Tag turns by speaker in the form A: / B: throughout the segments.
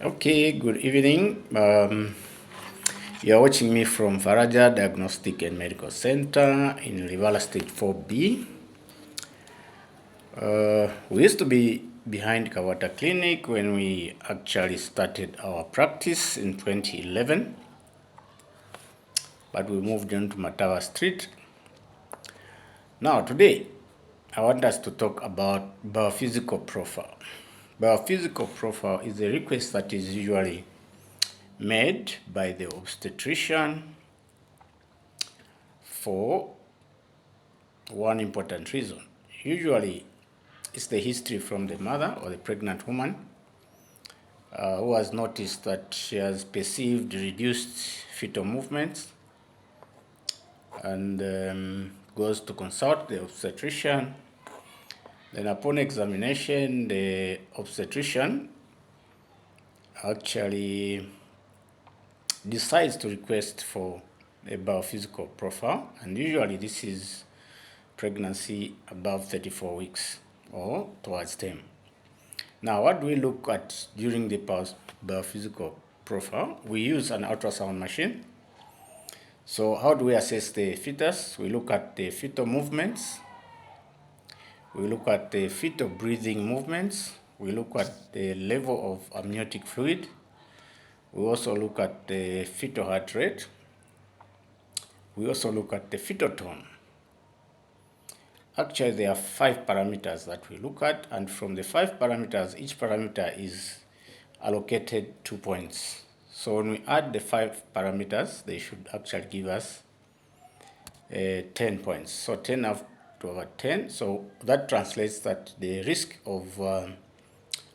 A: Okay, good evening. You're watching me from Faraja Diagnostic and Medical Center in Livala State 4B. We used to be behind Kawata Clinic when we actually started our practice in 2011, but we moved on to Matawa Street. Now, today, I want us to talk about biophysical profile. Biophysical profile is a request that is usually made by the obstetrician for one important reason. Usually, it's the history from the mother or the pregnant woman who has noticed that she has perceived reduced fetal movements and goes to consult the obstetrician. Then upon examination, the obstetrician actually decides to request for a biophysical profile, and usually this is pregnancy above 34 weeks or towards term. Now, what do we look at during the biophysical profile? We use an ultrasound machine. So how do we assess the fetus? We look at the fetal movements. We look at the fetal breathing movements. We look at the level of amniotic fluid. We also look at the fetal heart rate. We also look at the fetal tone. Actually, there are 5 parameters that we look at, and from the 5 parameters, each parameter is allocated 2 points. So when we add the 5 parameters, they should actually give us 10 points. So 10 out over 10. So that translates that the risk of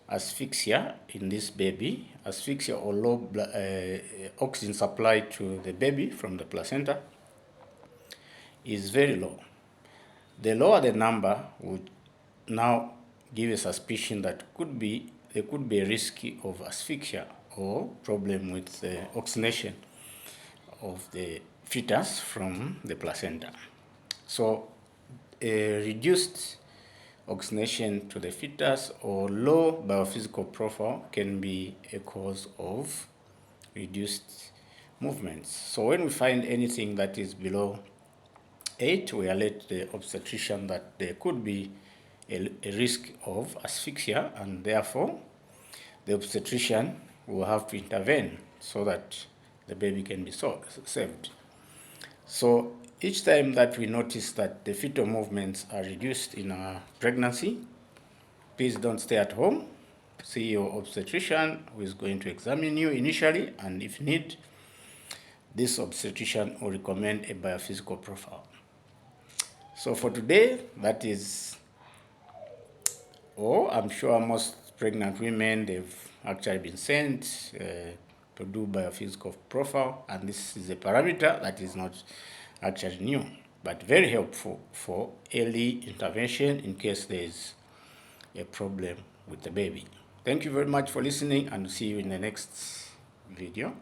A: asphyxia in this baby, asphyxia or low oxygen supply to the baby from the placenta, is very low. The lower the number would now give a suspicion that there could be a risk of asphyxia or problem with the oxygenation of the fetus from the placenta. So a reduced oxygenation to the fetus or low biophysical profile can be a cause of reduced movements. So when we find anything that is below 8, we alert the obstetrician that there could be a risk of asphyxia, and therefore the obstetrician will have to intervene so that the baby can be saved. So each time that we notice that the fetal movements are reduced in a pregnancy, please don't stay at home. See your obstetrician, who is going to examine you initially, and if need, this obstetrician will recommend a biophysical profile. So for today, that is all. I'm sure most pregnant women, they've actually been sent to do biophysical profile, and this is a parameter that is not actually new, but very helpful for early intervention in case there is a problem with the baby. Thank you very much for listening, and see you in the next video.